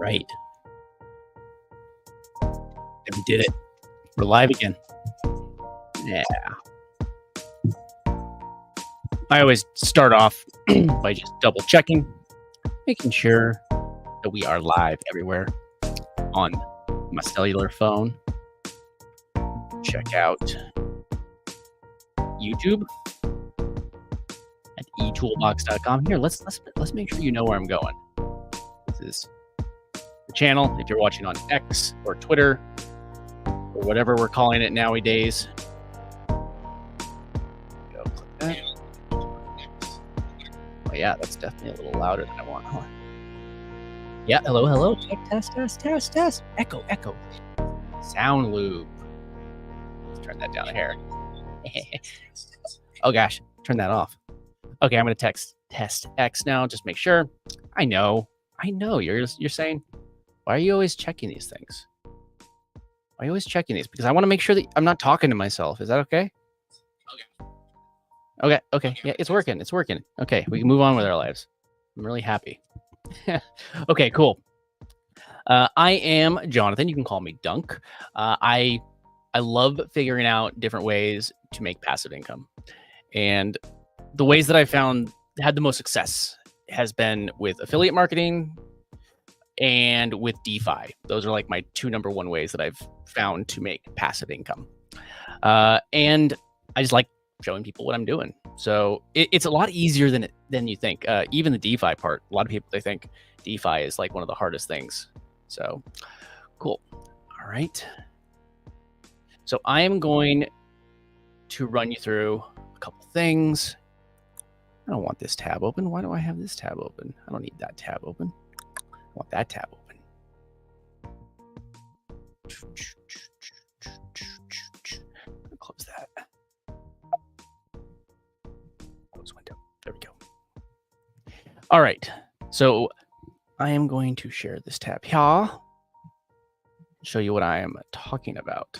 right. And we did it. We're live again. Yeah. I always start off by just double checking, making sure that we are live everywhere on my cellular phone. Check out YouTube at etoolbox.com. Here, let's make sure you know where I'm going. This is the channel. If you're watching on X or Twitter or whatever we're calling it nowadays, go click that. Oh yeah, that's definitely a little louder than I want. Huh? Yeah, hello. Check, test. Echo. Sound loop. Let's turn that down a hair. Oh gosh, turn that off. Okay, I'm gonna test X now. Just make sure. I know. You're saying, why are you always checking these things? Why are you always checking these? Because I want to make sure that I'm not talking to myself. Is that okay? Okay. Yeah, it's working. Okay, we can move on with our lives. I'm really happy. Okay, cool. I am Jonathan. You can call me Dunk. I love figuring out different ways to make passive income. And the ways that I found had the most success has been with affiliate marketing and with DeFi. Those are like my two number one ways that I've found to make passive income. And I just like showing people what I'm doing. So it's a lot easier than you think. Even the DeFi part, a lot of people, they think DeFi is like one of the hardest things. So cool. All right. So I am going to run you through a couple things. I don't want this tab open. Why do I have this tab open? I don't need that tab open. I want that tab open. Close that. Close window. There we go. All right. So I am going to share this tab here. Show you what I am talking about.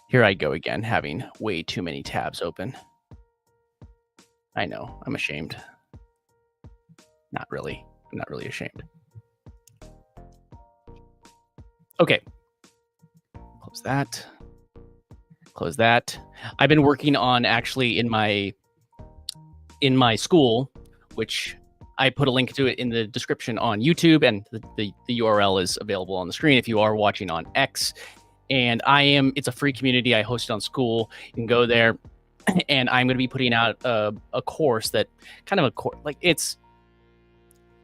Here I go again, having way too many tabs open. I know, I'm ashamed. Not really. I'm not really ashamed. Okay. Close that. I've been working on actually in my school, which I put a link to it in the description on YouTube, and the URL is available on the screen if you are watching on X. And it's a free community I hosted on school. You can go there, and I'm going to be putting out a course that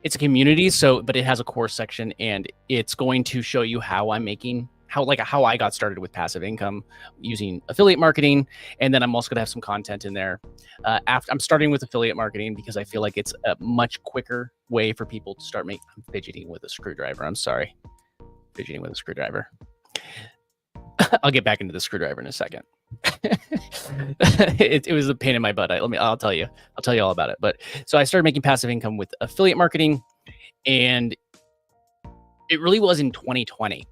it's a community. So, but it has a course section, and it's going to show you how I'm making, how I got started with passive income using affiliate marketing. And then I'm also going to have some content in there. I'm starting with affiliate marketing because I feel like it's a much quicker way for people to start making. I'm fidgeting with a screwdriver. I'm sorry. Fidgeting with a screwdriver. I'll get back into the screwdriver in a second. It was a pain in my butt. I'll tell you all about it. But so I started making passive income with affiliate marketing, and it really was in 2020.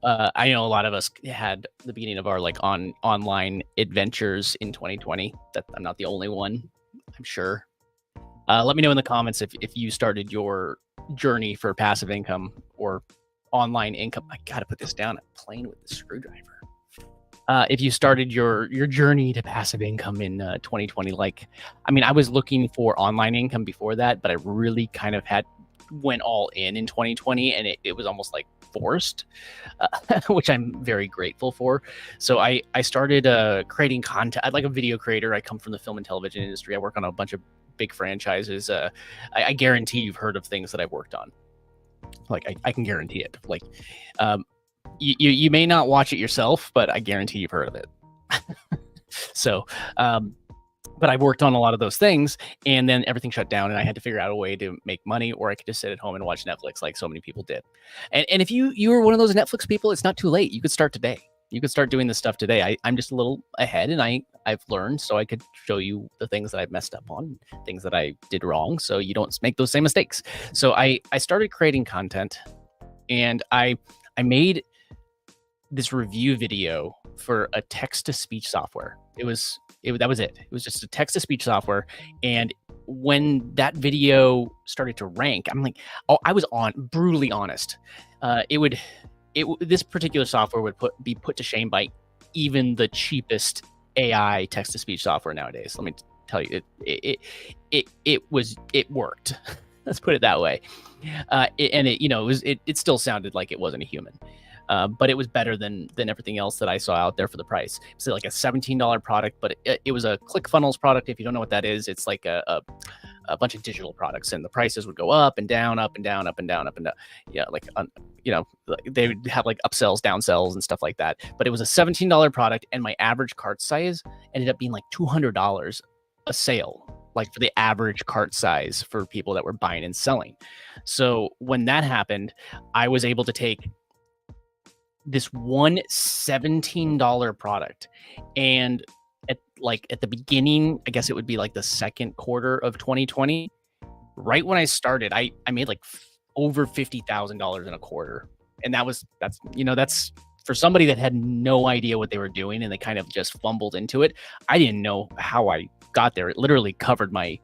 I know a lot of us had the beginning of our online adventures in 2020. That I'm not the only one, I'm sure. Let me know in the comments if you started your journey for passive income or online income. I gotta put this down. I'm playing with the screwdriver. If you started your journey to passive income in 2020, I was looking for online income before that, but I really kind of went all in 2020, and it was almost like forced, which I'm very grateful for. So I started creating content. I'm like a video creator. I come from the film and television industry. I work on a bunch of big franchises. I guarantee you've heard of things that I've worked on. I can guarantee it. You may not watch it yourself, but I guarantee you've heard of it. So, but I've worked on a lot of those things, and then everything shut down, and I had to figure out a way to make money, or I could just sit at home and watch Netflix like so many people did. And if you were one of those Netflix people, it's not too late. You could start today. You could start doing this stuff today. I'm just a little ahead, and I've learned, so I could show you the things that I've messed up on, things that I did wrong, so you don't make those same mistakes. So I started creating content, and I made this review video for a text-to-speech software. That was it. It was just a text-to-speech software, and when that video started to rank, I'm like, oh, I was brutally honest. This particular software would be put to shame by even the cheapest AI text to speech software nowadays. Let me tell you, it worked. Let's put it that way. It still sounded like it wasn't a human. But it was better than everything else that I saw out there for the price. It's like a $17 product, but it was a ClickFunnels product. If you don't know what that is, it's like a bunch of digital products, and the prices would go up and down, up and down, up and down, up and down. Yeah, they would have like upsells, downsells, and stuff like that. But it was a $17 product, and my average cart size ended up being like $200 a sale, like for the average cart size for people that were buying and selling. So when that happened, I was able to take this one $17 product, and at the beginning, I guess it would be like the second quarter of 2020, right when I started, I made like over $50,000 in a quarter. And that's for somebody that had no idea what they were doing and they kind of just fumbled into it. I didn't know how I got there. It literally covered like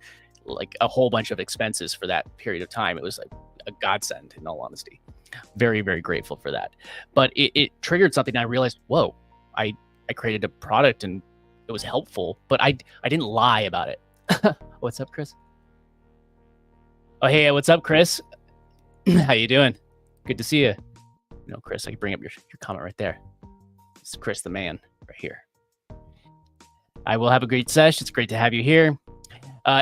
a whole bunch of expenses for that period of time. It was like a godsend, in all honesty. Very, very grateful for that. But it triggered something. I realized, whoa, I created a product and it was helpful, but I didn't lie about it. What's up, Chris? Oh, hey, what's up, Chris? How you doing? Good to see you. Chris, I can bring up your comment right there. It's Chris the man right here. I will have a great session. It's great to have you here.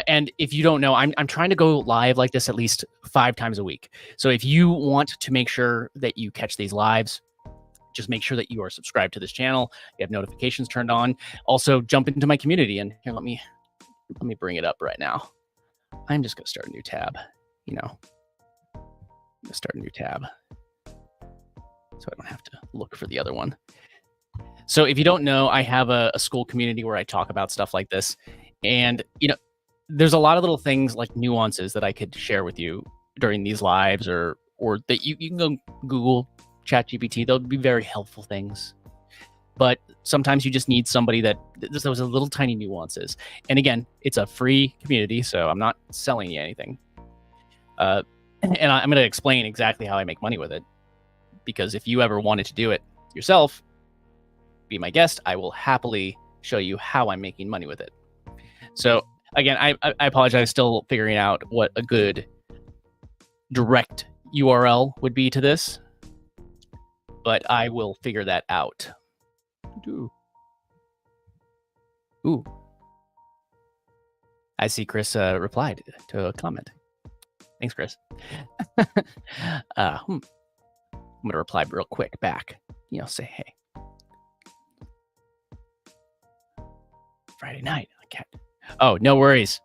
And if you don't know, I'm trying to go live like this at least 5 times a week. So if you want to make sure that you catch these lives, just make sure that you are subscribed to this channel. You have notifications turned on. Also, jump into my community. And here, let me bring it up right now. I'm just going to start a new tab. I'm going to start a new tab so I don't have to look for the other one. So if you don't know, I have a school community where I talk about stuff like this. And, there's a lot of little things like nuances that I could share with you during these lives, or that you can go Google, ChatGPT. They'll be very helpful things. But sometimes you just need somebody that those are little tiny nuances. And again, it's a free community, so I'm not selling you anything. And I'm going to explain exactly how I make money with it. Because if you ever wanted to do it yourself, be my guest. I will happily show you how I'm making money with it. So again, I apologize, still figuring out what a good direct URL would be to this, but I will figure that out. Ooh. I see Chris replied to a comment. Thanks, Chris. I'm going to reply real quick back. Say, hey. Friday night. I can't. Oh, no worries.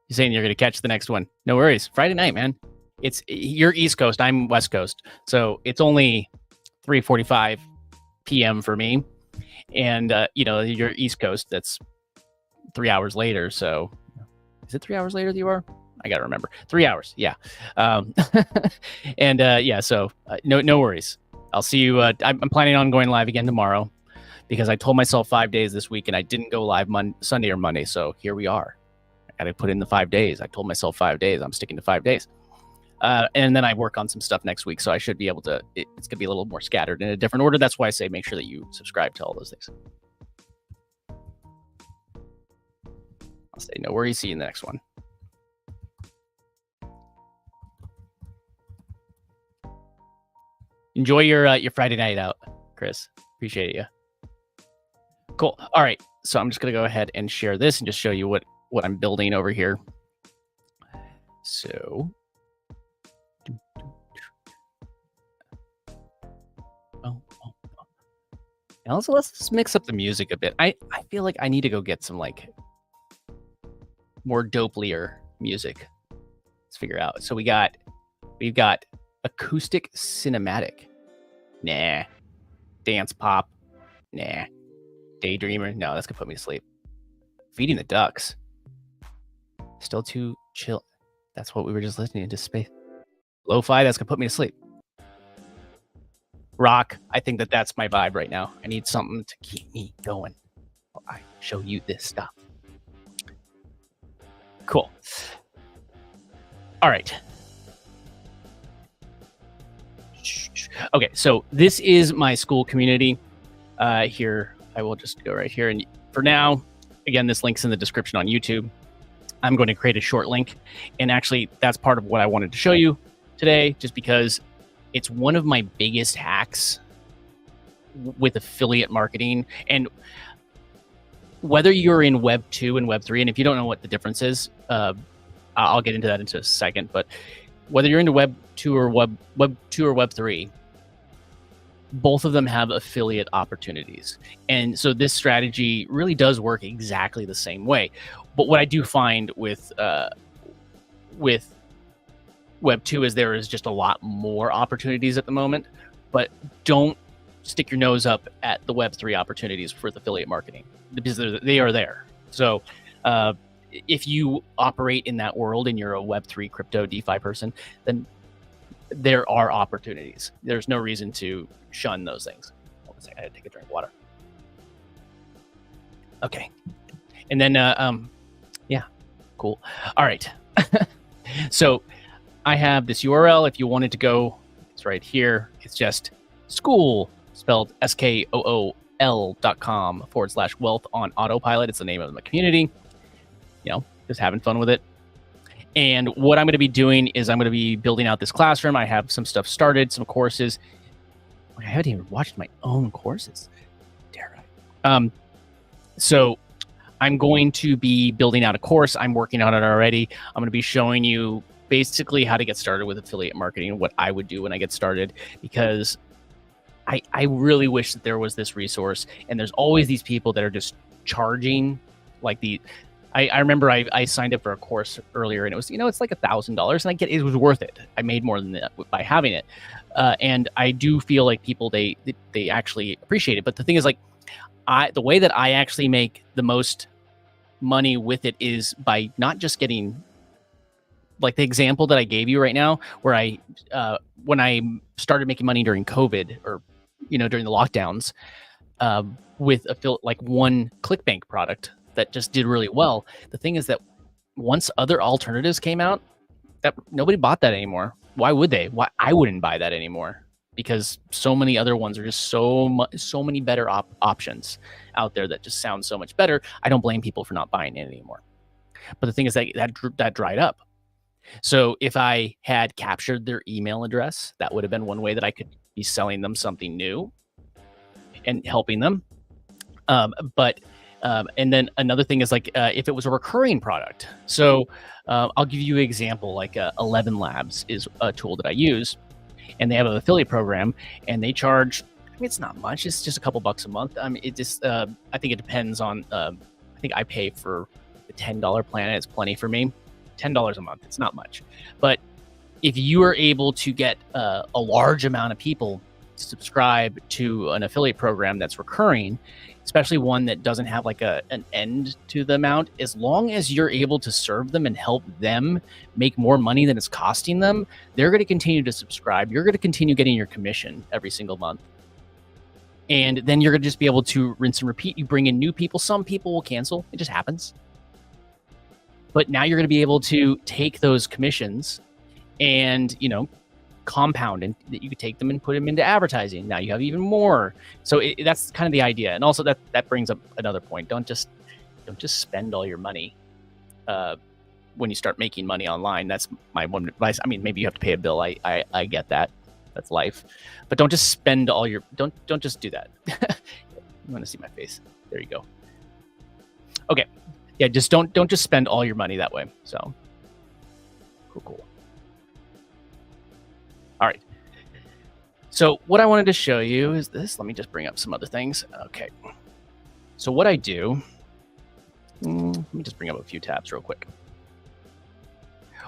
You're saying you're going to catch the next one. No worries. Friday night, man. You're East Coast. I'm West Coast. So it's only 3:45 p.m. for me. And, you're East Coast. That's 3 hours later. So is it 3 hours later that you are? I got to remember. 3 hours. Yeah. So no worries. I'll see you. I'm planning on going live again tomorrow, because I told myself 5 days this week and I didn't go live Sunday or Monday. So here we are. I got to put in the 5 days. I told myself 5 days. I'm sticking to 5 days. And then I work on some stuff next week. So I should be able to, it's going to be a little more scattered in a different order. That's why I say make sure that you subscribe to all those things. I'll say no worries. See you in the next one. Enjoy your Friday night out, Chris. Appreciate you. Cool. All right. So I'm just going to go ahead and share this and just show you what I'm building over here. So. And also, let's just mix up the music a bit. I feel like I need to go get some like more doplier music. Let's figure out. So we've got acoustic cinematic. Nah. Dance pop. Nah. Daydreamer. No, that's gonna put me to sleep. Feeding the ducks. Still too chill. That's what we were just listening to. Space. Lo-fi. That's gonna put me to sleep. Rock. I think that's my vibe right now. I need something to keep me going while I show you this stuff. Cool. All right. Okay, so this is my school community. Here, I will just go right here. And for now, again, this link's in the description on YouTube. I'm going to create a short link. And actually, that's part of what I wanted to show you today, just because it's one of my biggest hacks with affiliate marketing. And whether you're in Web 2 and Web 3, and if you don't know what the difference is, I'll get into that in a second. But whether you're into Web 2 or Web 2 or Web 3, both of them have affiliate opportunities. And so this strategy really does work exactly the same way. But what I do find with Web 2 is there is just a lot more opportunities at the moment. But don't stick your nose up at the Web 3 opportunities for the affiliate marketing, because they are there. So if you operate in that world and you're a Web 3 crypto DeFi person, then there are opportunities. There's no reason to shun those things. Hold on a second, I had to take a drink of water. Okay. And then, yeah, cool. All right. So I have this URL. If you wanted to go, it's right here. It's just school, spelled SKOOL.com/wealth on autopilot. It's the name of my community. You know, just having fun with it. And what I'm going to be doing is I'm going to be building out this classroom. I have some stuff started, some courses. I haven't even watched my own courses. Dare I? So I'm going to be building out a course. I'm working on it already. I'm going to be showing you basically how to get started with affiliate marketing, what I would do when I get started, because I really wish that there was this resource. And there's always these people that are just charging like the... I remember I signed up for a course earlier, and it was, it's like $1,000, and it was worth it. I made more than that by having it, and I do feel like people they actually appreciate it. But the thing is, like, the way that I actually make the most money with it is by not just getting, like the example that I gave you right now, where when I started making money during COVID, or during the lockdowns, with like one ClickBank product that just did really well. The thing is that once other alternatives came out, that nobody bought that anymore. Why would they? Why I wouldn't buy that anymore? Because so many other ones are just so many better options out there that just sound so much better. I don't blame people for not buying it anymore. But the thing is that dried up. So if I had captured their email address, that would have been one way that I could be selling them something new and helping them. And then another thing is, like, if it was a recurring product. So I'll give you an example. Like 11 Labs is a tool that I use, and they have an affiliate program, and they charge, it's not much. It's just a couple bucks a month. It just, I think it depends on, I think I pay for the $10 plan. It's plenty for me. $10 a month. It's not much. But if you are able to get a large amount of people to subscribe to an affiliate program that's recurring, especially one that doesn't have like an end to the amount, as long as you're able to serve them and help them make more money than it's costing them, they're going to continue to subscribe. You're going to continue getting your commission every single month. And then you're going to just be able to rinse and repeat. You bring in new people. Some people will cancel. It just happens. But now you're going to be able to take those commissions and, compound, and that you could take them and put them into advertising. Now you have even more. So that's kind of the idea. And also that brings up another point. Don't just spend all your money when you start making money online. That's my one advice. I mean, maybe you have to pay a bill. I get that. That's life. But don't just spend all your, don't just do that. You want to see my face? There you go. Okay. Yeah, just don't just spend all your money that way. So cool. All right. So what I wanted to show you is this. Let me just bring up some other things. Okay. So what I do, let me just bring up a few tabs real quick.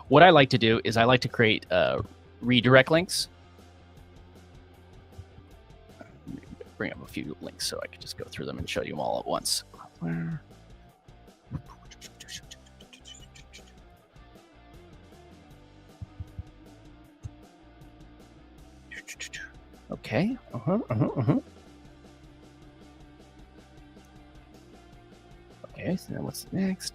What I like to do is I like to create redirect links. Bring up a few links so I can just go through them and show you them all at once. Okay. Okay, so now what's next?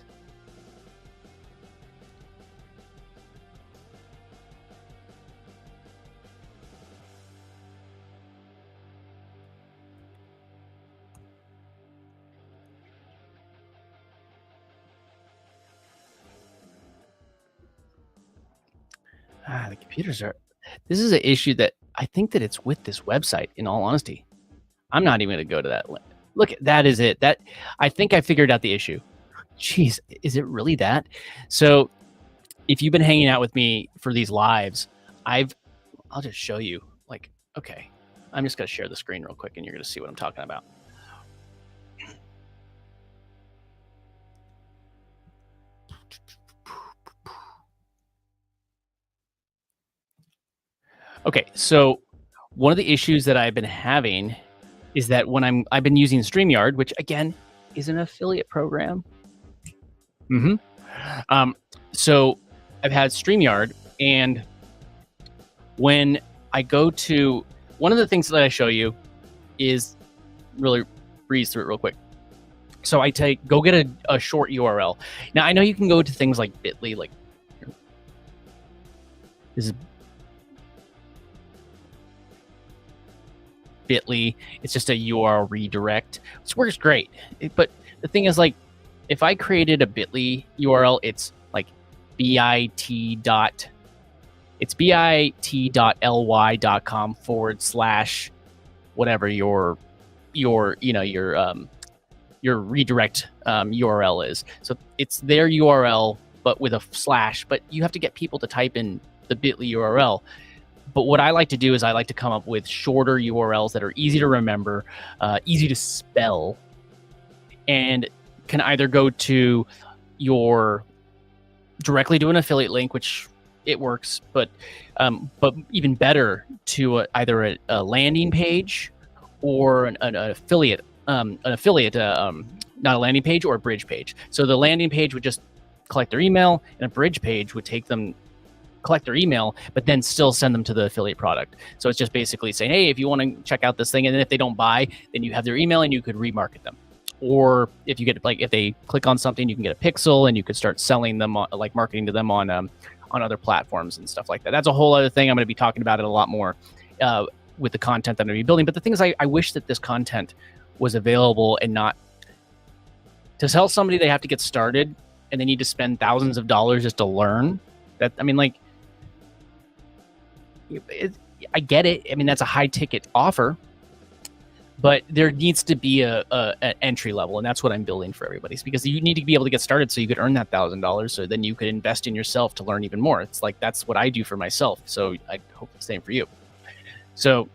The computers are. This is an issue that I think that it's with this website. In all honesty, I'm not even going to go to that link. Look, that is it. That I think I figured out the issue. Jeez, is it really that? So, if you've been hanging out with me for these lives, I'll just show you. Like, okay, I'm just going to share the screen real quick, and you're going to see what I'm talking about. Okay, so one of the issues that I've been having is that when I've been using StreamYard, which again is an affiliate program. So I've had StreamYard, and when I go to one of the things that I show you is really breeze through it real quick. So I go get a short URL. Now I know you can go to things like Bitly, like this is Bitly. It's just a URL redirect, which works great. But the thing is, like, if I created a Bitly URL, it's like bit.ly.com/ whatever your redirect URL is. So it's their URL, but with a slash. But you have to get people to type in the Bitly URL. But what I like to do is I like to come up with shorter URLs that are easy to remember, easy to spell, and can either go to directly to an affiliate link, which it works, but even better to either a landing page or an affiliate, not a landing page, or a bridge page. So the landing page would just collect their email, and a bridge page would take them, collect their email, but then still send them to the affiliate product. So it's just basically saying, hey, if you want to check out this thing, and then if they don't buy, then you have their email and you could remarket them. Or if you get, like, if they click on something, you can get a pixel and you could start selling them, like marketing to them on other platforms and stuff like that. That's a whole other thing. I'm going to be talking about it a lot more with the content that I'm going to be building. But the thing is, I wish that this content was available, and not to tell somebody they have to get started and they need to spend thousands of dollars just to learn. That, I mean, like, I get it. I mean, that's a high ticket offer, but there needs to be an entry level, and that's what I'm building for everybody. It's because you need to be able to get started so you could earn that $1,000, so then you could invest in yourself to learn even more. It's like, that's what I do for myself, so I hope the same for you. So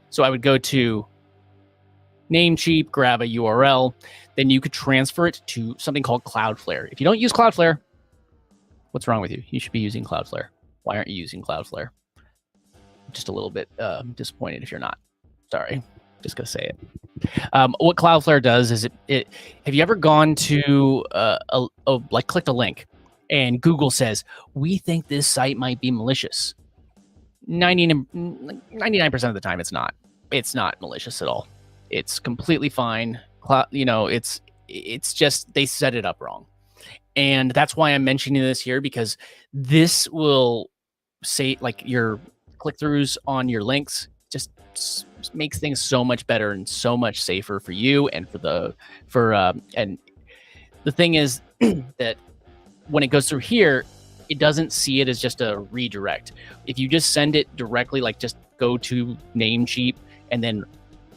so I would go to Namecheap, grab a URL, then you could transfer it to something called Cloudflare. If you don't use Cloudflare, what's wrong with you? You should be using Cloudflare. Why aren't you using Cloudflare? Just a little bit disappointed if you're not. Sorry, just gonna say it. What Cloudflare does is it have you ever gone to like clicked a link and Google says, we think this site might be malicious? 99% of the time it's not. It's not malicious at all. It's completely fine. It's just they set it up wrong. And that's why I'm mentioning this here, because this will say, like, your click-throughs on your links just makes things so much better and so much safer for you and and the thing is that when it goes through here, it doesn't see it as just a redirect. If you just send it directly, like just go to Namecheap and then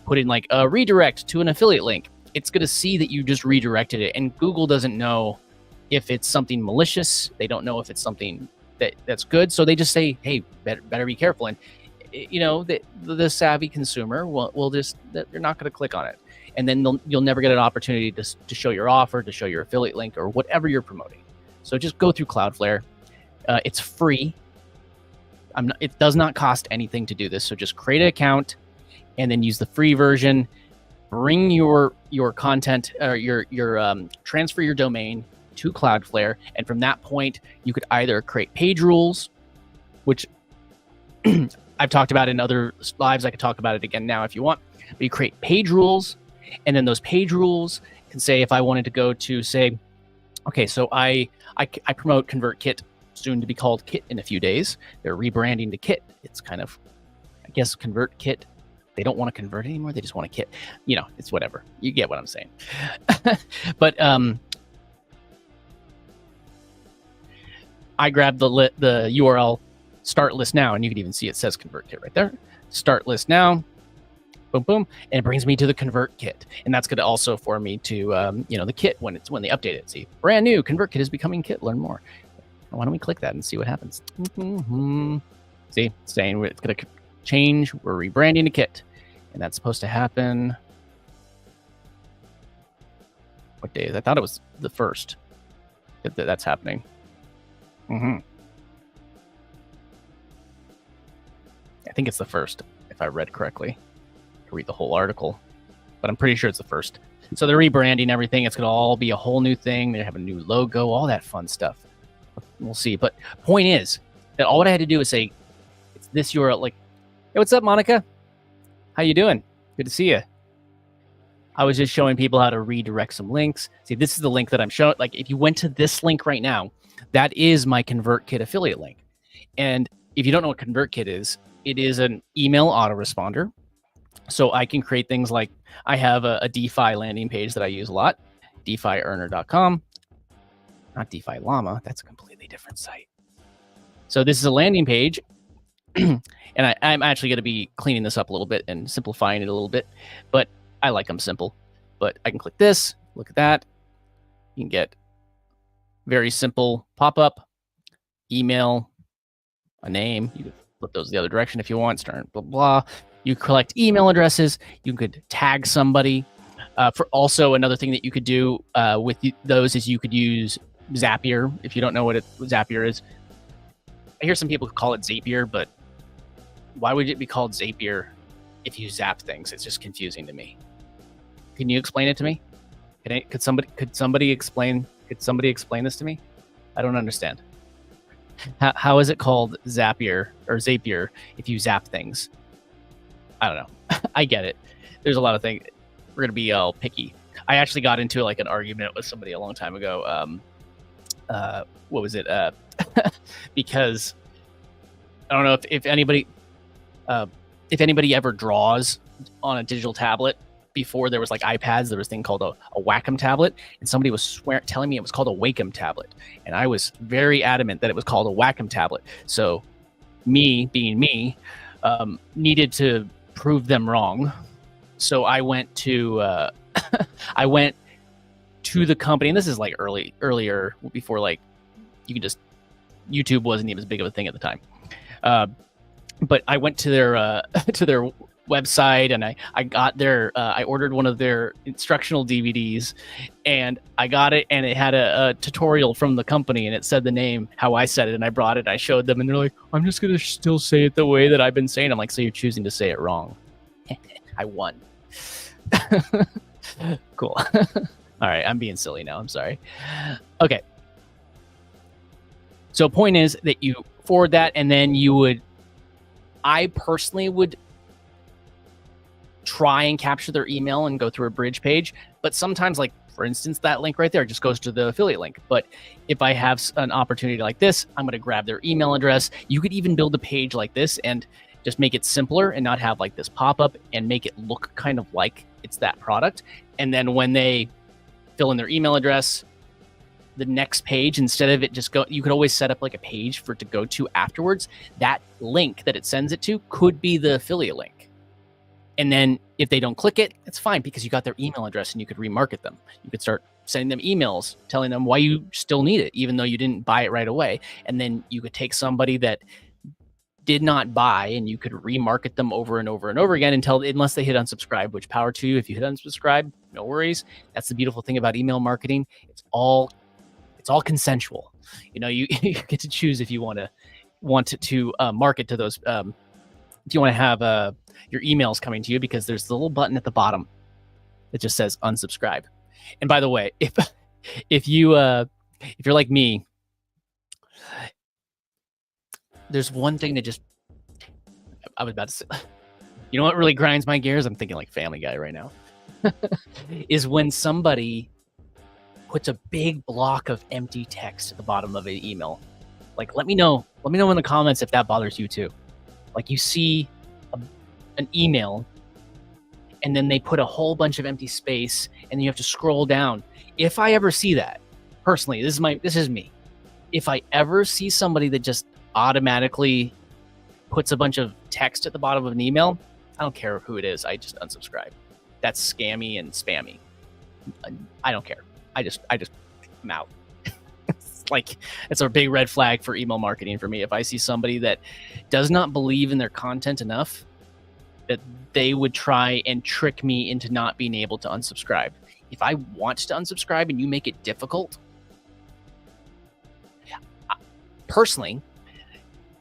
put in like a redirect to an affiliate link, it's going to see that you just redirected it, and Google doesn't know if it's something malicious. They don't know if it's something that's good, so they just say, hey, better be careful. And the savvy consumer will just, they're not going to click on it, and then you'll never get an opportunity to show your offer, to show your affiliate link, or whatever you're promoting. So just go through Cloudflare. It's free. It does not cost anything to do this. So just create an account and then use the free version. Bring your content, or transfer your domain to Cloudflare, and from that point, you could either create page rules, which I've talked about in other lives. I could talk about it again now if you want. But you create page rules, and then those page rules can say, if I wanted to go to, say, okay, so I promote ConvertKit, soon to be called Kit in a few days. They're rebranding to Kit. It's kind of, I guess, ConvertKit. They don't want to convert anymore. They just want a Kit. It's whatever. You get what I'm saying. I grabbed the URL start list now, and you can even see it says ConvertKit right there. Start list now, boom, boom, and it brings me to the ConvertKit, and that's going to also for me to the kit when they update it. See, brand new ConvertKit is becoming kit. Learn more. Why don't we click that and see what happens? See, it's saying it's going to change. We're rebranding to kit, and that's supposed to happen. What day is it? I thought it was the 1st that's happening. I think it's the 1st, if I read correctly. To read the whole article, but I'm pretty sure it's the 1st. So they're rebranding everything. It's going to all be a whole new thing. They have a new logo, all that fun stuff. We'll see. But point is that all I had to do is say, it's this URL. Like, hey, what's up, Monica? How you doing? Good to see you. I was just showing people how to redirect some links. See, this is the link that I'm showing. Like, if you went to this link right now, that is my ConvertKit affiliate link. And if you don't know what ConvertKit is, it is an email autoresponder. So I can create things like, I have a DeFi landing page that I use a lot, DeFiEarner.com. Not DeFi Llama. That's a completely different site. So this is a landing page. And I'm actually going to be cleaning this up a little bit and simplifying it a little bit. But I like them simple. But I can click this. Look at that. You can get very simple pop-up, email, a name. You can flip those the other direction if you want. Start blah, blah. You collect email addresses. You could tag somebody. For also another thing that you could do with those is you could use Zapier. If you don't know what Zapier is, I hear some people call it Zapier, but why would it be called Zapier if you zap things? It's just confusing to me. Can you explain it to me? Could somebody explain this to me? I don't understand. How is it called Zapier or Zapier if you zap things? I don't know. I get it. There's a lot of things. We're going to be all picky. I actually got into like an argument with somebody a long time ago. What was it? Because I don't know if anybody ever draws on a digital tablet. Before there was like iPads, there was a thing called a Wacom tablet, and somebody was telling me it was called a Wacom tablet, and I was very adamant that it was called a Wacom tablet. So, me being me, needed to prove them wrong. So I went to the company, and this is like earlier before like you could just YouTube wasn't even as big of a thing at the time. But I went to their website, and I got I ordered one of their instructional DVDs, and I got it, and it had a tutorial from the company, and it said the name, how I said it, and I brought it, I showed them, and they're like, I'm just going to still say it the way that I've been saying. I'm like, so you're choosing to say it wrong. I won. Cool. All right, I'm being silly now. I'm sorry. Okay. So point is that you forward that, and then I personally would try and capture their email and go through a bridge page. But sometimes, like, for instance, that link right there just goes to the affiliate link. But if I have an opportunity like this, I'm going to grab their email address. You could even build a page like this and just make it simpler and not have like this pop-up, and make it look kind of like it's that product. And then when they fill in their email address, the next page, instead of it just you could always set up like a page for it to go to afterwards. That link that it sends it to could be the affiliate link. And then if they don't click it, it's fine, because you got their email address and you could remarket them. You could start sending them emails telling them why you still need it, even though you didn't buy it right away. And then you could take somebody that did not buy, and you could remarket them over and over and over again unless they hit unsubscribe, which power to you. If you hit unsubscribe, no worries. That's the beautiful thing about email marketing. It's all consensual. You know, you get to choose if you want to market to those. If you want to have your emails coming to you, because there's the little button at the bottom that just says unsubscribe. And by the way, if you're like me, there's one thing that I was about to say, you know what really grinds my gears? I'm thinking like Family Guy right now. Is when somebody puts a big block of empty text at the bottom of an email. Like, let me know in the comments if that bothers you too. Like, you see an email, and then they put a whole bunch of empty space, and then you have to scroll down. If I ever see that, personally, this is me. if I ever see somebody that just automatically puts a bunch of text at the bottom of an email, I don't care who it is. I just unsubscribe. That's scammy and spammy. I don't care. I just I'm out. It's a big red flag for email marketing for me. If I see somebody that does not believe in their content enough, that they would try and trick me into not being able to unsubscribe. If I want to unsubscribe and you make it difficult, personally,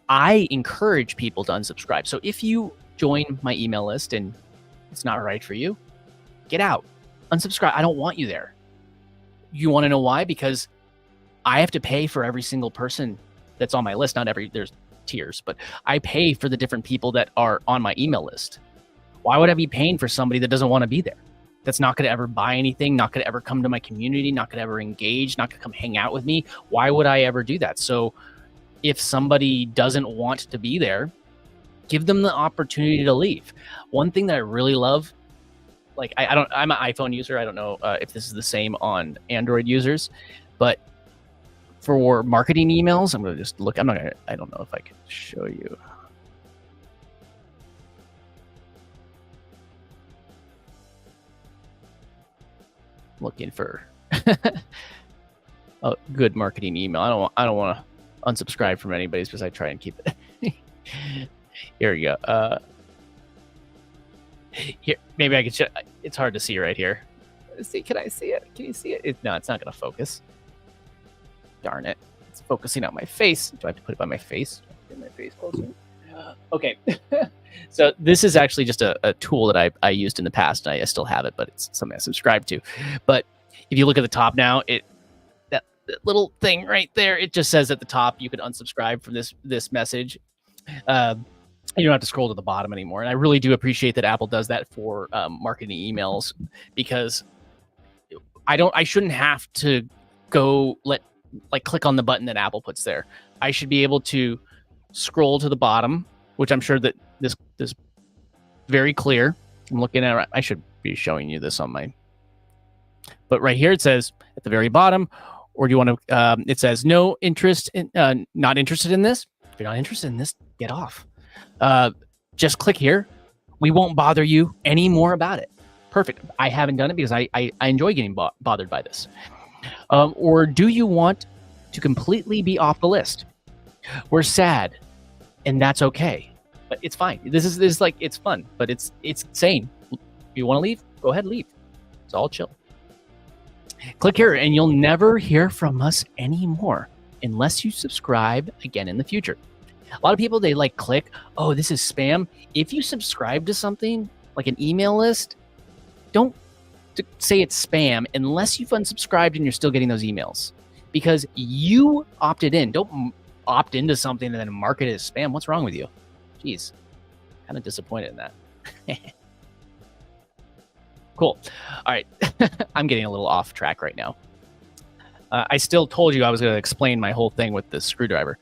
I encourage people to unsubscribe. So if you join my email list and it's not right for you, get out, unsubscribe. I don't want you there. You want to know why? Because I have to pay for every single person that's on my list. There's tiers, but I pay for the different people that are on my email list. Why would I be paying for somebody that doesn't want to be there? That's not going to ever buy anything, not going to ever come to my community, not going to ever engage, not going to come hang out with me. Why would I ever do that? So if somebody doesn't want to be there, give them the opportunity to leave. One thing that I really love, I'm an iPhone user. I don't know if this is the same on Android users, but for marketing emails, I'm going to just look. I don't know if I can show you. Looking for a good marketing email. I don't want to unsubscribe from anybody because I try and keep it. Here we go. Here, maybe I could. It's hard to see right here. See, can I see it? Can you see it? No, it's not going to focus. Darn it! It's focusing on my face. Do I have to put it by my face? Get my face closer. Okay. So this is actually just a tool that I used in the past. I still have it, but it's something I subscribe to. But if you look at the top now, that little thing right there, it just says at the top you can unsubscribe from this message. You don't have to scroll to the bottom anymore. And I really do appreciate that Apple does that for marketing emails, because I shouldn't have to go click on the button that Apple puts there. I should be able to scroll to the bottom, which I'm sure that this is very clear. I'm looking at it. I should be showing you this on my, but right here it says at the very bottom, or do you want to, it says no interest in, not interested in this. If you're not interested in this, get off. Just click here. We won't bother you anymore about it. Perfect. I haven't done it because I enjoy getting bothered by this. Or do you want to completely be off the list? We're sad, and that's okay, but it's fine. This is it's fun, but it's insane. If you want to leave, go ahead and leave. It's all chill. Click here, and you'll never hear from us anymore unless you subscribe again in the future. A lot of people, they click, oh, this is spam. If you subscribe to something like an email list, don't say it's spam unless you've unsubscribed and you're still getting those emails, because you opted in. Don't opt into something and then mark it as spam. What's wrong with you? Jeez, kind of disappointed in that. Cool. All right. I'm getting a little off track right now. I still told you I was going to explain my whole thing with the screwdriver.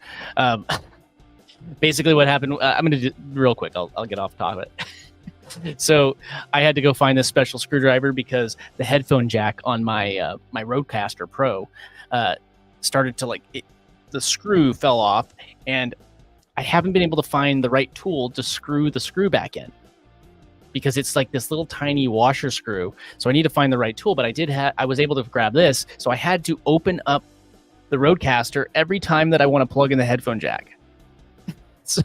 Basically what happened, I'm going to do real quick. I'll get off topic. So I had to go find this special screwdriver because the headphone jack on my my Rodecaster Pro started to the screw fell off, and I haven't been able to find the right tool to screw the screw back in, because it's this little tiny washer screw. So I need to find the right tool, but I was able to grab this. So I had to open up the Rodecaster every time that I want to plug in the headphone jack. So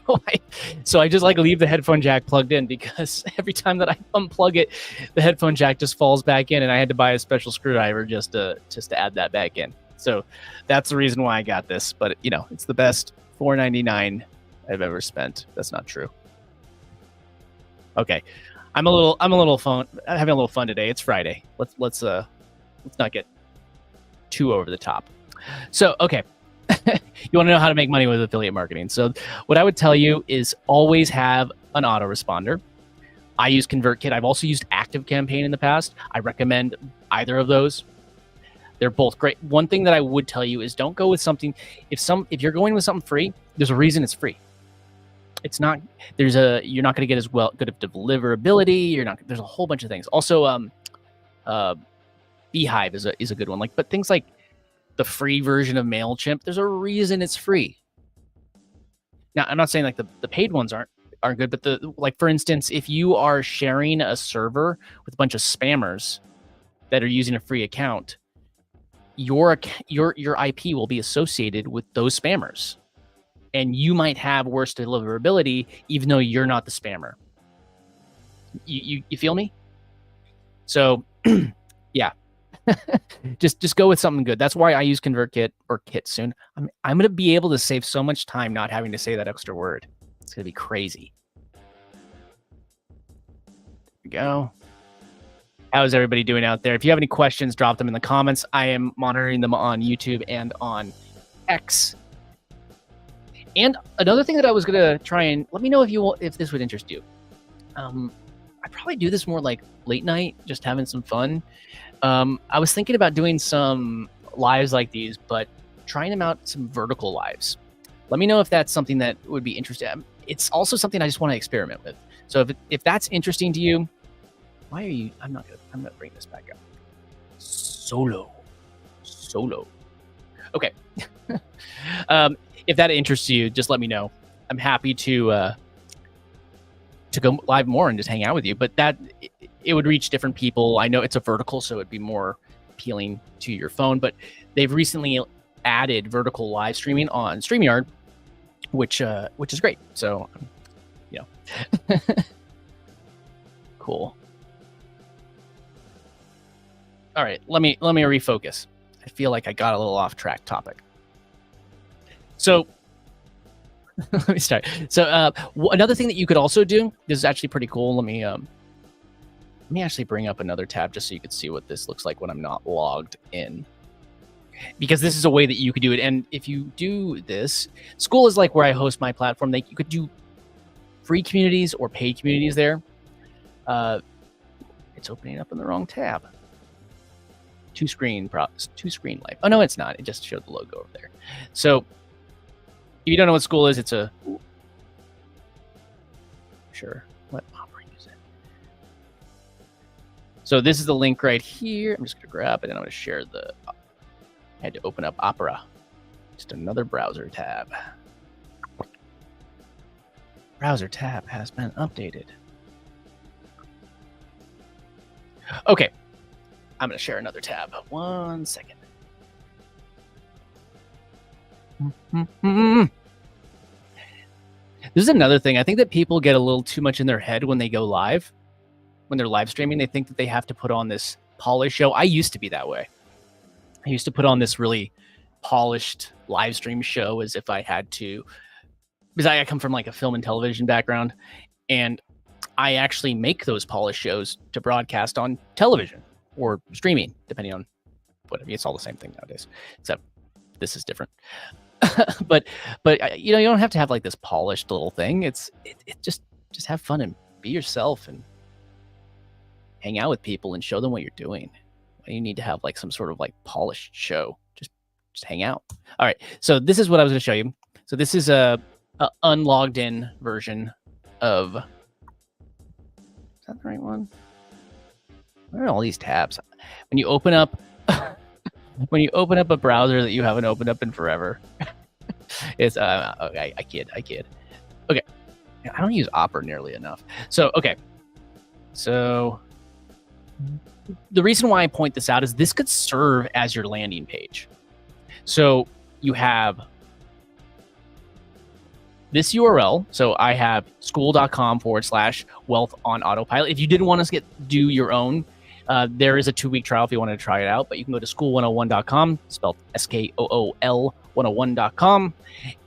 I just leave the headphone jack plugged in, because every time that I unplug it, the headphone jack just falls back in, and I had to buy a special screwdriver just to add that back in. So that's the reason why I got this. But it's the best $4.99 I've ever spent. That's not true. Okay, I'm having a little fun today. It's Friday. Let's not get too over the top. So okay. You want to know how to make money with affiliate marketing. So what I would tell you is always have an autoresponder. I use ConvertKit. I've also used ActiveCampaign in the past. I recommend either of those. They're both great. One thing that I would tell you is don't go with something. If you're going with something free, there's a reason it's free. It's not. You're not going to get as good of deliverability. There's a whole bunch of things. Also, Beehive is a good one. But things like the free version of MailChimp, there's a reason it's free. Now, I'm not saying like the paid ones aren't good, but like for instance, if you are sharing a server with a bunch of spammers that are using a free account, your IP will be associated with those spammers, and you might have worse deliverability even though you're not the spammer. You feel me? So yeah. just go with something good. That's why I use ConvertKit or Kit soon. I'm going to be able to save so much time not having to say that extra word. It's going to be crazy. There we go. How's everybody doing out there? If you have any questions, drop them in the comments. I am monitoring them on YouTube and on X. And another thing that I was going to try and let me know if this would interest you. I'd probably do this more like late night, just having some fun. I was thinking about doing some lives like these, but trying them out some vertical lives. Let me know if that's something that would be interesting. It's also something I just want to experiment with. So if that's interesting to you, why are you? I'm gonna bring this back up. Solo. Okay. If that interests you, just let me know. I'm happy to go live more and just hang out with you. But it would reach different people. I know it's a vertical, so it'd be more appealing to your phone. But they've recently added vertical live streaming on StreamYard, which is great. So, cool. All right, let me refocus. I feel like I got a little off track topic. So let me start. So another thing that you could also do, this is actually pretty cool. Let me actually bring up another tab just so you can see what this looks like when I'm not logged in. Because this is a way that you could do it. And if you do this, School is like where I host my platform. You could do free communities or paid communities there. It's opening up in the wrong tab. Two screen life. Oh, no, it's not. It just showed the logo over there. So if you don't know what School is, it's a... Sure. What Opera use it? So this is the link right here. I'm just going to grab it and I'm going to share I had to open up Opera. Just another browser tab. Browser tab has been updated. Okay. I'm going to share another tab. 1 second. This is another thing. I think that people get a little too much in their head when they go live. When they're live streaming, they think that they have to put on this polished show. I used to be that way. I used to put on this really polished live stream show as if I had to, because I come from like a film and television background, and I actually make those polished shows to broadcast on television or streaming, depending on whatever. It's all the same thing nowadays, except this is different. but you don't have to have like this polished little thing. It's just have fun and be yourself and hang out with people and show them what you're doing. You need to have like some sort of like polished show. Just hang out. All right. So this is what I was going to show you. So this is a unlogged in version of. Is that the right one? Where are all these tabs? When you open up a browser that you haven't opened up in forever, it's okay. I kid. Okay, I don't use Opera nearly enough. So okay, so the reason why I point this out is this could serve as your landing page. So you have this URL. So I have school.com/wealth on autopilot. If you didn't want to do your own, there is a 2-week trial if you wanted to try it out, but you can go to school101.com, spelled SKOOL 101.com,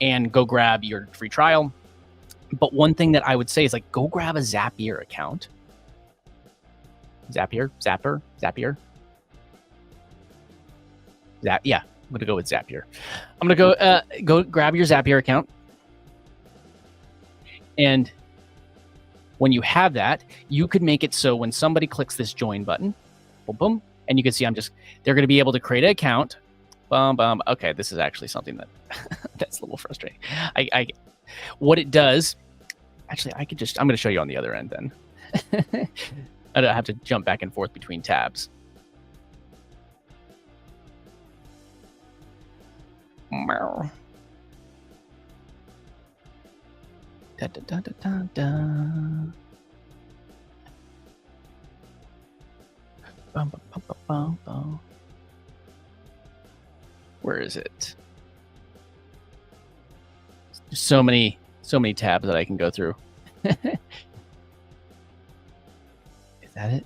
and go grab your free trial. But one thing that I would say is like, go grab a Zapier account. Zapier. Yeah, I'm going to go with Zapier. I'm going to go grab your Zapier account. And when you have that, you could make it so when somebody clicks this join button, boom, boom, and you can see they're going to be able to create an account. Boom. Okay, this is actually something that's a little frustrating. What it does, actually, I'm going to show you on the other end then. I don't have to jump back and forth between tabs. Meow. Da, da, da, da, da, da. Bum, bum, bum, bum, bum, bum. Where is it? There's so many tabs that I can go through. Is that it?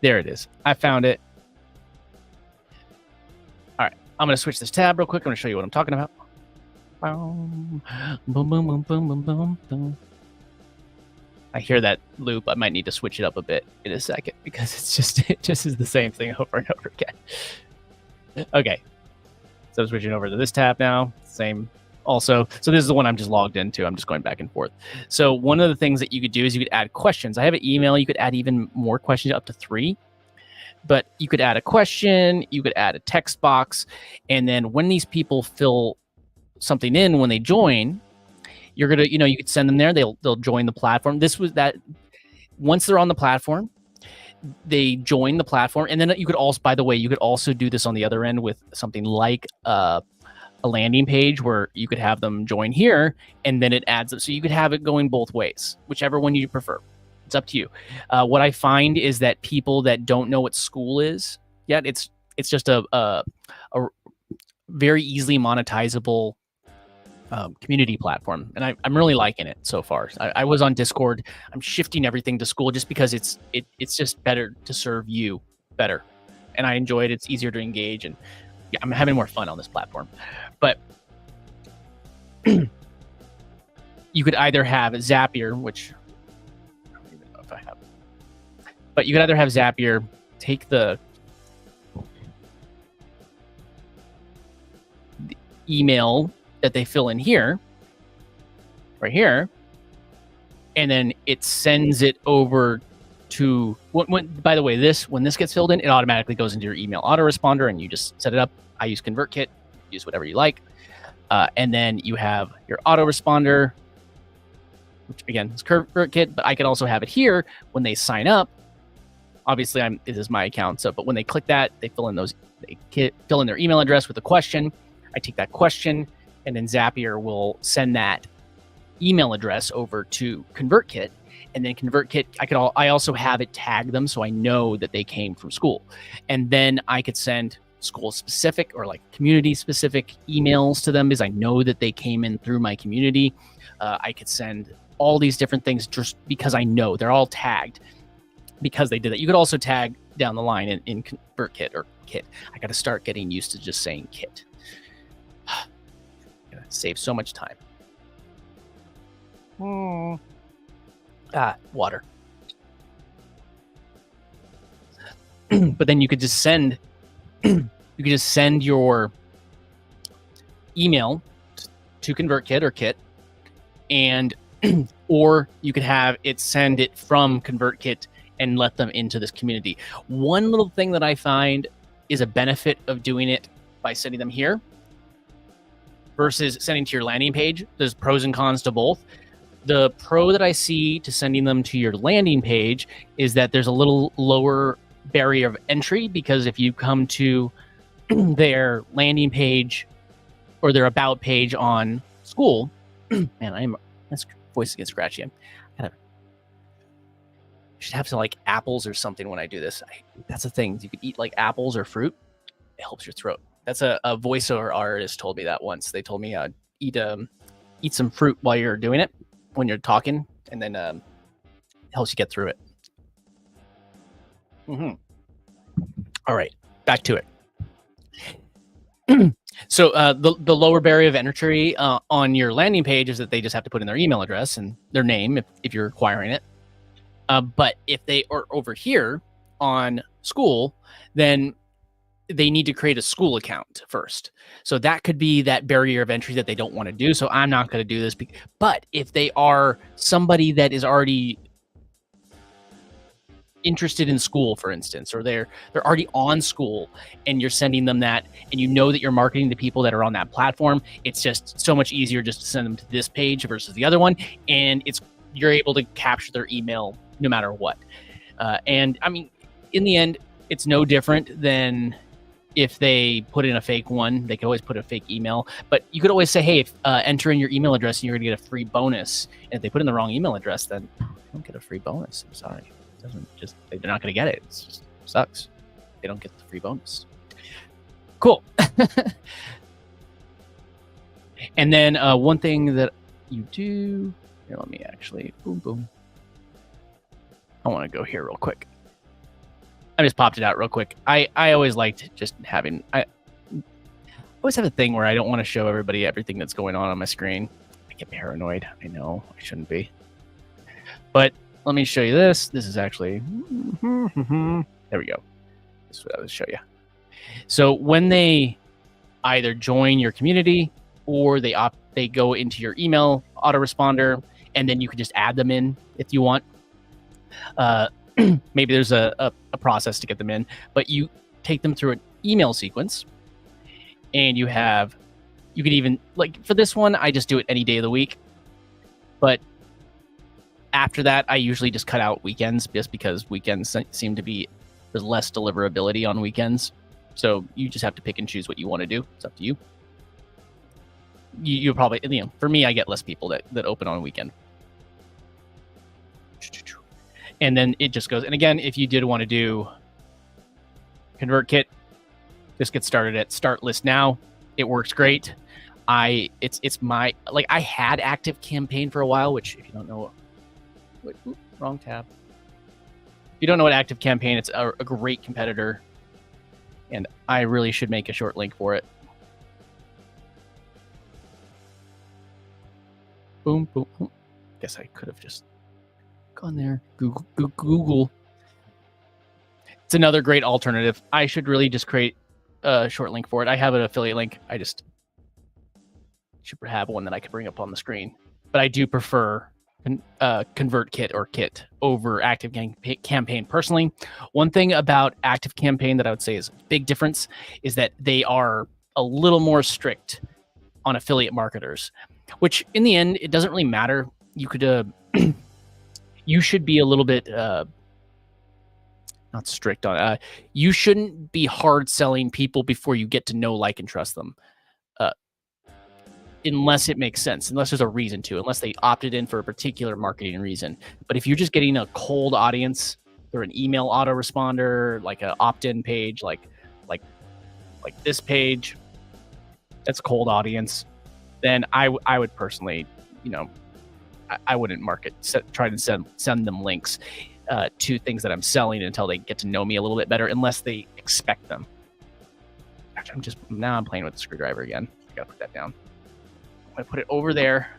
There it is. I found it. All right. I'm going to switch this tab real quick. I'm going to show you what I'm talking about. Boom, boom, boom, boom, boom, boom, boom. I hear that loop. I might need to switch it up a bit in a second because it just is the same thing over and over again. Okay. So I'm switching over to this tab now. Same also. So this is the one I'm just logged into. I'm just going back and forth. So one of the things that you could do is you could add questions. I have an email. You could add even more questions, up to 3. But you could add a question. You could add a text box. And then when these people fill something in when they join, you're gonna, you could send them there. They'll join the platform. This was that. Once they're on the platform, they join the platform, and then you could also, by the way, you could also do this on the other end with something like a landing page where you could have them join here, and then it adds it. So you could have it going both ways, whichever one you prefer. It's up to you. What I find is that people that don't know what school is yet, it's just a very easily monetizable community platform, and I'm really liking it so far. I was on Discord. I'm shifting everything to school just because it's just better to serve you better, and I enjoy it. It's easier to engage, and yeah, I'm having more fun on this platform. But you could either have Zapier, which I don't even know if I have, but you could either have Zapier take the email that they fill in here, right here, and then it sends it over to, by the way, when this gets filled in, it automatically goes into your email autoresponder, and you just set it up. I use ConvertKit, use whatever you like. And then you have your autoresponder, which again is ConvertKit, but I could also have it here when they sign up. Obviously, this is my account, but when they click that, they fill in their email address with a question. I take that question, and then Zapier will send that email address over to ConvertKit, and then ConvertKit, I also have it tag them so I know that they came from school, and then I could send school-specific or like community-specific emails to them because I know that they came in through my community. I could send all these different things just because I know they're all tagged because they did that. You could also tag down the line in ConvertKit or Kit. I got to start getting used to just saying Kit. Save so much time. Water. But then you could just send your email to ConvertKit or Kit, and or you could have it send it from ConvertKit and let them into this community. One little thing that I find is a benefit of doing it by sending them here versus sending to your landing page. There's pros and cons to both. The pro that I see to sending them to your landing page is that there's a little lower barrier of entry, because if you come to their landing page or their about page on school, man, this voice is getting scratchy. I should have some like apples or something when I do this. That's the thing. You could eat like apples or fruit. It helps your throat. That's a voiceover artist told me that once. They told me eat some fruit while you're doing it, when you're talking, and then it helps you get through it. All right, back to it. So the lower barrier of entry on your landing page is that they just have to put in their email address and their name if you're acquiring it. But if they are over here on school, then they need to create a school account first. So that could be that barrier of entry that they don't want to do. So I'm not going to do this. But if they are somebody that is already interested in school, for instance, or they're already on school and you're sending them that, and you know that you're marketing to people that are on that platform, it's just so much easier just to send them to this page versus the other one. And you're able to capture their email no matter what. And I mean, in the end, it's no different than if they put in a fake one, they could always put a fake email. But you could always say, hey, enter in your email address and you're going to get a free bonus. And if they put in the wrong email address, then you don't get a free bonus. I'm sorry. It doesn't just, they're not going to get it. It just sucks. They don't get the free bonus. Cool. And then one thing that you do, here, let me actually, boom. I want to go here real quick. I just popped it out real quick. I always liked just having, I always have a thing where I don't want to show everybody everything that's going on my screen. I get paranoid. I know I shouldn't be. But let me show you this. This is actually, there we go. This is what I would show you. So when they either join your community or they go into your email autoresponder, and then you can just add them in if you want. Maybe there's a process to get them in, but you take them through an email sequence, and you can even, like for this one, I just do it any day of the week. But after that, I usually just cut out weekends, just because weekends seem to be, there's less deliverability on weekends. So you just have to pick and choose what you want to do. It's up to you. You probably, for me, I get less people that open on a weekend. And then it just goes. And again, if you did want to do ConvertKit, just get started at Start List Now. It works great. It's my, like, I had Active Campaign for a while, which if you don't know, wrong tab. If you don't know what Active Campaign, it's a great competitor, and I really should make a short link for it. Boom. Guess I could have just gone there. Google. It's another great alternative. I should really just create a short link for it. I have an affiliate link. I just should have one that I could bring up on the screen. But I do prefer ConvertKit or Kit over Active Campaign personally. One thing about Active Campaign that I would say is a big difference is that they are a little more strict on affiliate marketers, which in the end, it doesn't really matter. You could, you should be a little bit, not strict on, you shouldn't be hard selling people before you get to know, like, and trust them. Unless it makes sense, unless there's a reason to, unless they opted in for a particular marketing reason. But if you're just getting a cold audience through an email autoresponder, like an opt-in page, like this page, that's cold audience, then I would personally, I wouldn't try to send them links to things that I'm selling until they get to know me a little bit better, unless they expect them. Actually, I'm playing with the screwdriver again. I gotta put that down. I put it over there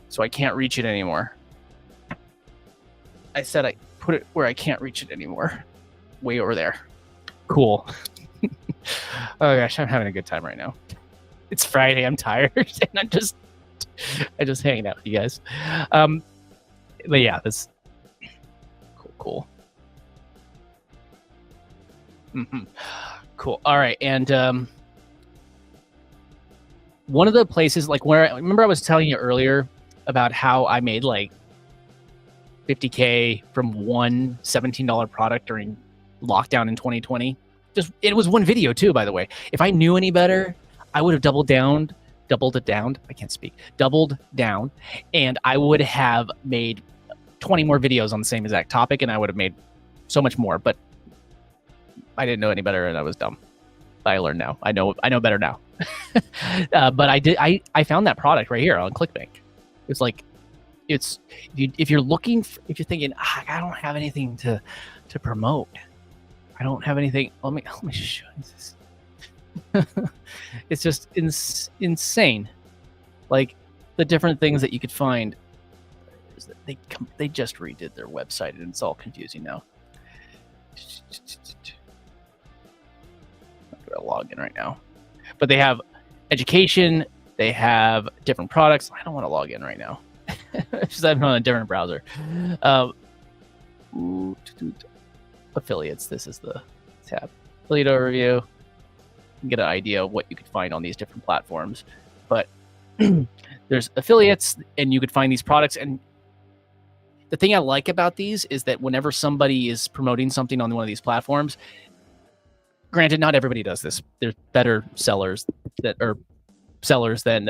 so I can't reach it anymore. I said I put it where I can't reach it anymore. Way over there. Cool. Oh gosh, I'm having a good time right now. It's Friday, I'm tired, and I'm just hanging out with you guys. But yeah, this cool. Cool. All right, and one of the places, like, where I remember I was telling you earlier about how I made like $50K from one $17 product during lockdown in 2020. It was one video too, by the way. If I knew any better, I would have doubled down, and I would have made 20 more videos on the same exact topic, and I would have made so much more. But I didn't know any better, and I was dumb. I learned now. I know better now. But I found that product right here on ClickBank. It's like, if you're thinking, I don't have anything to promote. I don't have anything. Let me show you this. It's just insane. Like, the different things that you could find. They just redid their website, and it's all confusing now. I'm gonna log in right now. But they have education, they have different products. I don't want to log in right now. Just I'm on a different browser. Affiliates, this is the tab. Affiliate overview. You can get an idea of what you could find on these different platforms. But there's affiliates, and you could find these products. And the thing I like about these is that whenever somebody is promoting something on one of these platforms, granted, not everybody does this. There's better sellers that are sellers than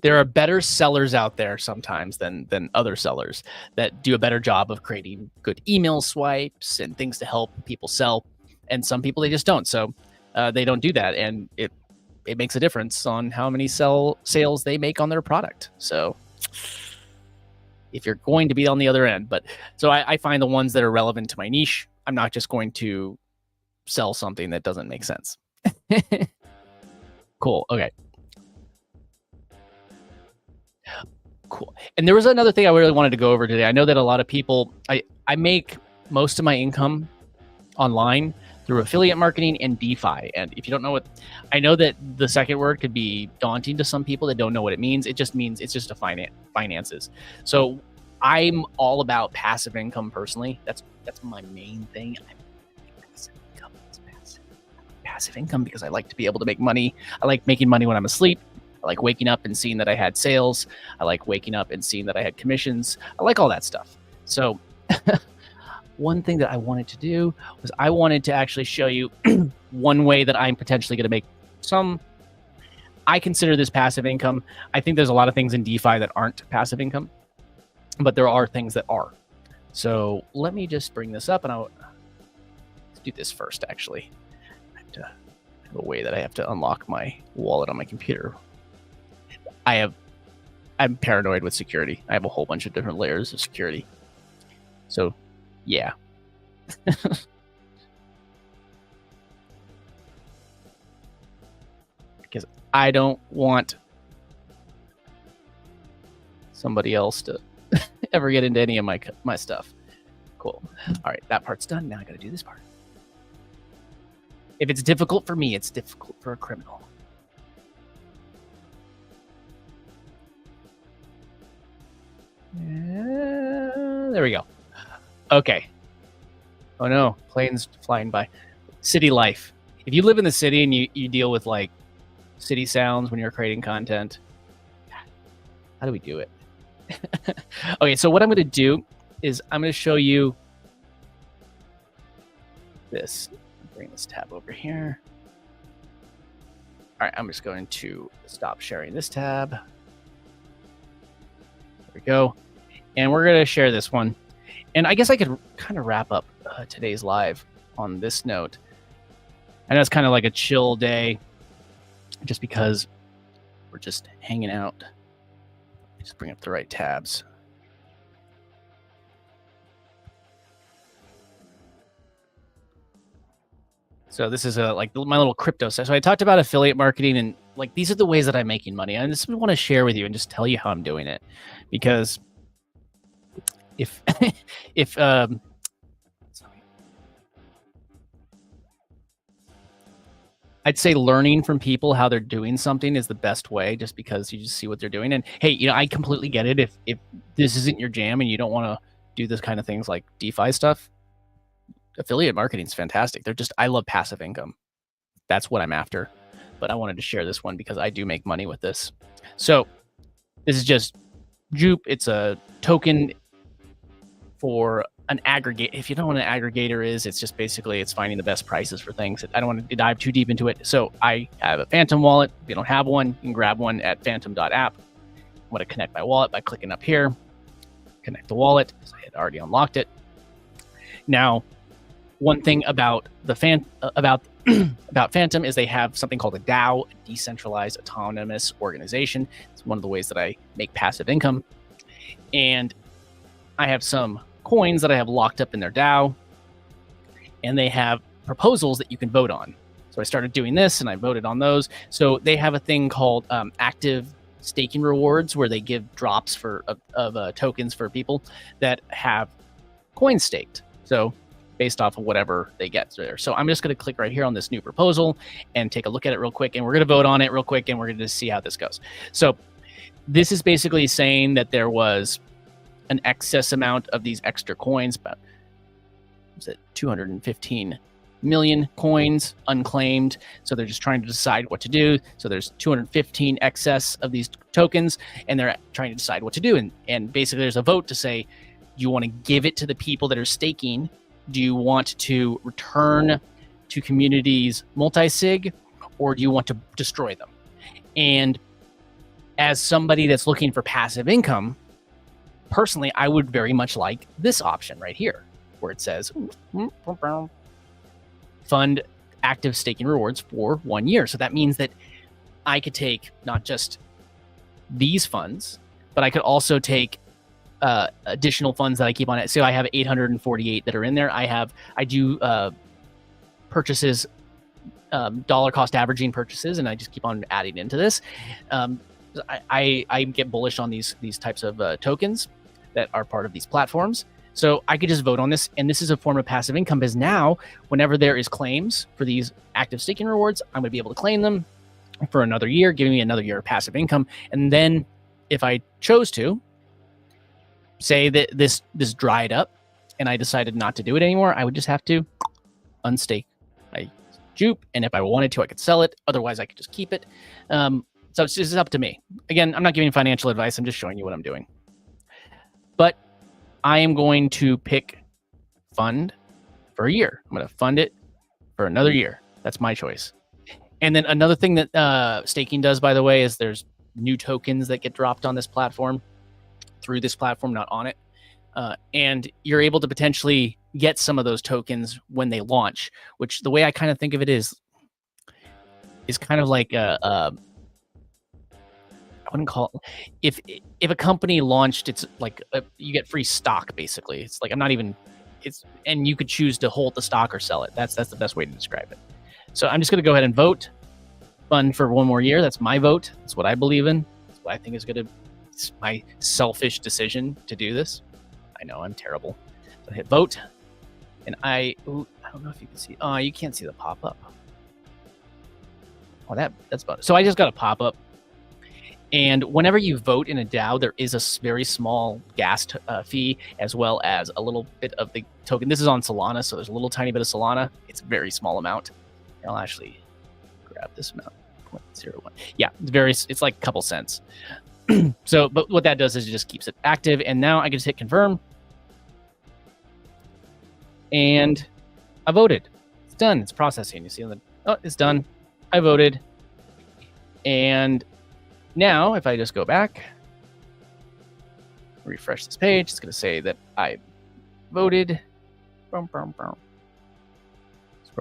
there are better sellers out there sometimes than other sellers that do a better job of creating good email swipes and things to help people sell. And some people, they just don't. So they don't do that. And it makes a difference on how many sales they make on their product. So if you're going to be on the other end, but so I find the ones that are relevant to my niche, I'm not just going to sell something that doesn't make sense. Cool. Okay. Cool. And there was another thing I really wanted to go over today. I know that a lot of people, I make most of my income online through affiliate marketing and DeFi. And if you don't know what, I know that the second word could be daunting to some people that don't know what it means. It just means it's just a finances. So I'm all about passive income personally. That's my main thing. Passive income because I like to be able to make money. I like making money when I'm asleep. I like waking up and seeing that I had sales. I like waking up and seeing that I had commissions. I like all that stuff. So one thing that I wanted to do was I wanted to actually show you one way that I'm potentially going to make some, I consider this passive income. I think there's a lot of things in DeFi that aren't passive income, but there are things that are. So let me just bring this up and let's do this first, actually. I have a way that I have to unlock my wallet on my computer. I'm paranoid with security. I have a whole bunch of different layers of security. So yeah. Because I don't want somebody else to ever get into any of my stuff. Cool. All right, that part's done. Now I got to do this part. If it's difficult for me, it's difficult for a criminal. There we go. Okay. Oh no, planes flying by. City life. If you live in the city and you deal with like city sounds when you're creating content, how do we do it? Okay, so what I'm going to do is I'm going to show you this. Bring this tab over here. All right, I'm just going to stop sharing this tab. There we go. And we're going to share this one. And I guess I could kind of wrap up today's live on this note. I know it's kind of like a chill day just because we're just hanging out. Just bring up the right tabs. So this is like my little crypto stuff. So I talked about affiliate marketing and like these are the ways that I'm making money. And this is what I want to share with you and just tell you how I'm doing it. Because if I'd say learning from people how they're doing something is the best way, just because you just see what they're doing. And hey, you know, I completely get it. If this isn't your jam and you don't want to do this kind of things like DeFi stuff, affiliate marketing is fantastic. I love passive income. That's what I'm after. But I wanted to share this one because I do make money with this. So this is just Jupe. It's a token for an aggregate. If you don't know what an aggregator is, it's just basically it's finding the best prices for things. I don't want to dive too deep into it. So I have a Phantom wallet. If you don't have one, you can grab one at phantom.app. I'm going to connect my wallet by clicking up here. Connect the wallet because I had already unlocked it. Now, one thing about the about Phantom is they have something called a DAO, a decentralized autonomous organization. It's one of the ways that I make passive income. And I have some coins that I have locked up in their DAO, and they have proposals that you can vote on. So I started doing this and I voted on those. So they have a thing called active staking rewards where they give drops of tokens for people that have coins staked. So based off of whatever they get there. So I'm just going to click right here on this new proposal and take a look at it real quick. And we're going to vote on it real quick and we're going to see how this goes. So this is basically saying that there was an excess amount of these extra coins, about 215 million coins unclaimed. So they're just trying to decide what to do. So there's 215 excess of these tokens and they're trying to decide what to do. And basically there's a vote to say, you want to give it to the people that are staking Do you want to return to communities multi-sig, or do you want to destroy them? And as somebody that's looking for passive income, personally, I would very much like this option right here, where it says fund active staking rewards for 1 year. So that means that I could take not just these funds, but I could also take additional funds that I keep on it. So I have 848 that are in there. I do purchases, dollar cost averaging purchases, and I just keep on adding into this. I get bullish on these types of tokens that are part of these platforms. So I could just vote on this, and this is a form of passive income, because now whenever there is claims for these active staking rewards, I'm going to be able to claim them for another year, giving me another year of passive income. And then if I chose to say that this dried up and I decided not to do it anymore, I would just have to unstake my Jupe, and if I wanted to, I could sell it. Otherwise, I could just keep it. So it's just up to me. Again, I'm not giving financial advice. I'm just showing you what I'm doing. But I am going to pick fund for a year. I'm going to fund it for another year. That's my choice. And then another thing that staking does, by the way, is there's new tokens that get dropped on this platform, through this platform, not on it. And you're able to potentially get some of those tokens when they launch, which the way I kind of think of it is kind of like I wouldn't call it, if a company launched, it's like you get free stock, basically. It's like, and you could choose to hold the stock or sell it. That's the best way to describe it. So I'm just going to go ahead and vote fund for 1 more year. That's my vote. That's what I believe in. That's what I think is it's my selfish decision to do this. I know I'm terrible. So I hit vote, and I don't know if you can see. Oh, you can't see the pop-up. Oh, that's about it. So I just got a pop-up. And whenever you vote in a DAO, there is a very small gas fee, as well as a little bit of the token. This is on Solana, so there's a little tiny bit of Solana. It's a very small amount. I'll actually grab this amount, 0.01. Yeah, it's like a couple cents. So, but what that does is it just keeps it active. And now I can just hit confirm. And I voted. It's done. It's processing. You see, it's done. I voted. And now, if I just go back, refresh this page, it's going to say that I voted. Scroll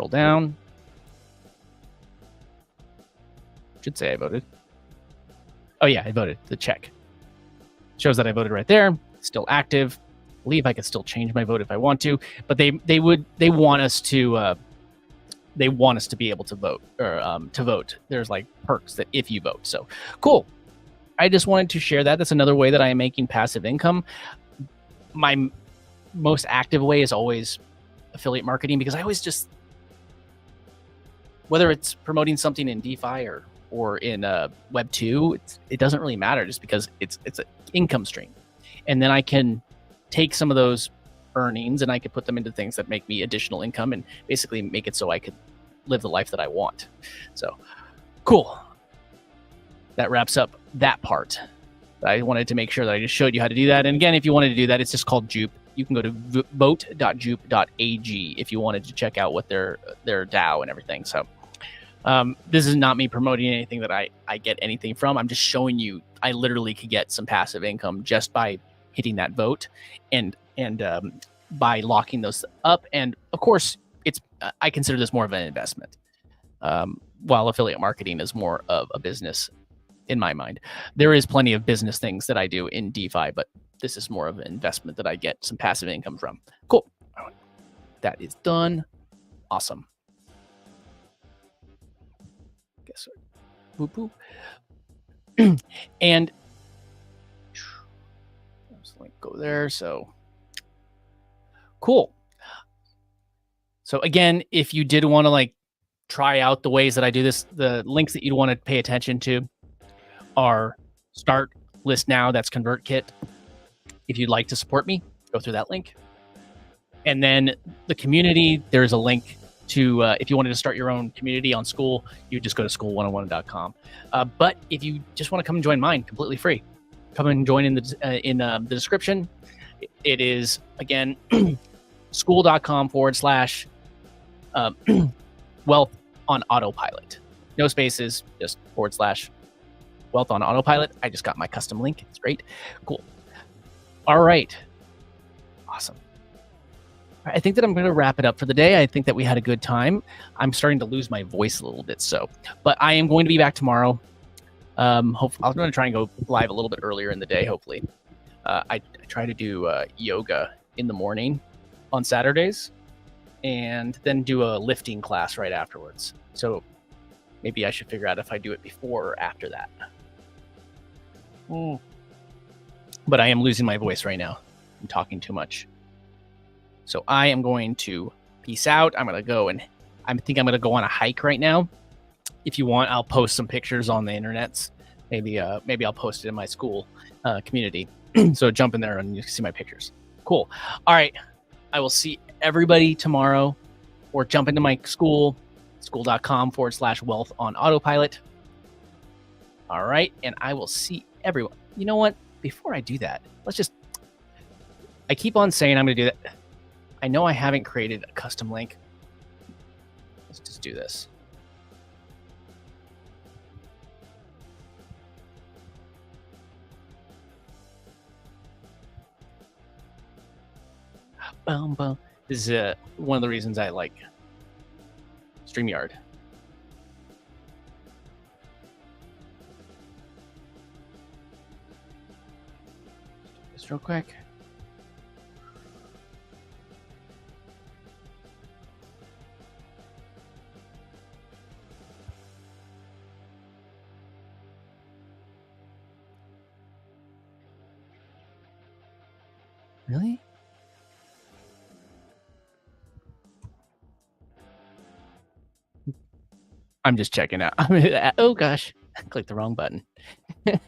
down. Should say I voted. Oh yeah, I voted. The check shows that I voted right there. Still active. I believe I could still change my vote if I want to, but they want us to be able to vote, or to vote. There's like perks that if you vote. So cool. I just wanted to share that. That's another way that I am making passive income. My most active way is always affiliate marketing, because I always just, whether it's promoting something in DeFi or in Web 2, it doesn't really matter, just because it's an income stream. And then I can take some of those earnings and I could put them into things that make me additional income, and basically make it so I could live the life that I want. So cool. That wraps up that part. I wanted to make sure that I just showed you how to do that. And again, if you wanted to do that, it's just called Jupe. You can go to vote.jupe.ag if you wanted to check out what their DAO and everything. So this is not me promoting anything that I get anything from. I'm just showing you I literally could get some passive income just by hitting that vote and by locking those up. And of course, I consider this more of an investment, while affiliate marketing is more of a business in my mind. There is plenty of business things that I do in DeFi, but this is more of an investment that I get some passive income from. Cool. That is done. Awesome. Guess what? Boop, boop. And just like go there. So cool. So again, if you did want to like try out the ways that I do this, the links that you'd want to pay attention to are start list now. That's ConvertKit. If you'd like to support me, go through that link. And then the community, there's a link to, if you wanted to start your own community on School, you just go to school101.com. But if you just want to come and join mine, completely free, come and join in the description. It is, again, school.com/wealth on autopilot. No spaces, just /wealth on autopilot. I just got my custom link. It's great. Cool. All right. Awesome. I think that I'm going to wrap it up for the day. I think that we had a good time. I'm starting to lose my voice a little bit, but I am going to be back tomorrow. I'm going to try and go live a little bit earlier in the day, hopefully. I try to do yoga in the morning on Saturdays and then do a lifting class right afterwards. So maybe I should figure out if I do it before or after that. But I am losing my voice right now. I'm talking too much. So I am going to peace out. I'm going to go and I think I'm going to go on a hike right now. If you want, I'll post some pictures on the internets. Maybe I'll post it in my school community. So jump in there and you can see my pictures. Cool. All right. I will see everybody tomorrow, or jump into my school.com/wealth on autopilot. All right. And I will see everyone. You know what? Before I do that, I keep on saying I'm going to do that. I know I haven't created a custom link. Let's just do this. Boom, boom. This is one of the reasons I like StreamYard. Just real quick. Really? I'm just checking out. Oh gosh, I clicked the wrong button. There,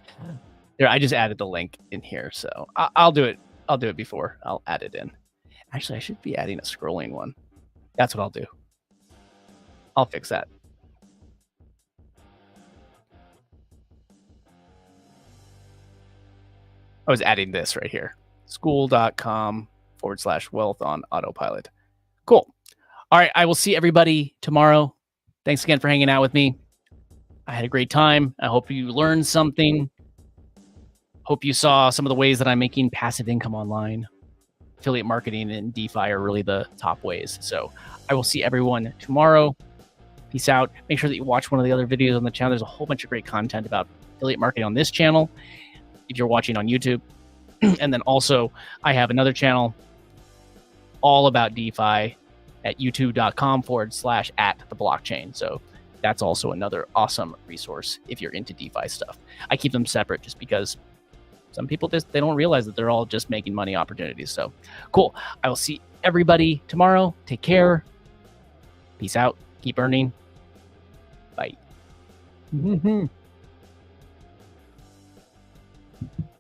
I just added the link in here, so I'll do it. I'll do it before. I'll add it in. Actually, I should be adding a scrolling one. That's what I'll do. I'll fix that. I was adding this right here. School.com/wealth on autopilot. Cool. All right. I will see everybody tomorrow. Thanks again for hanging out with me. I had a great time. I hope you learned something. Hope you saw some of the ways that I'm making passive income online. Affiliate marketing and DeFi are really the top ways. So I will see everyone tomorrow. Peace out. Make sure that you watch one of the other videos on the channel. There's a whole bunch of great content about affiliate marketing on this channel if you're watching on YouTube. And then also I have another channel all about DeFi at youtube.com/@theblockchain. So that's also another awesome resource if you're into DeFi stuff. I keep them separate just because some people they don't realize that they're all just making money opportunities. So cool. I will see everybody tomorrow. Take care. Peace out. Keep earning. Bye.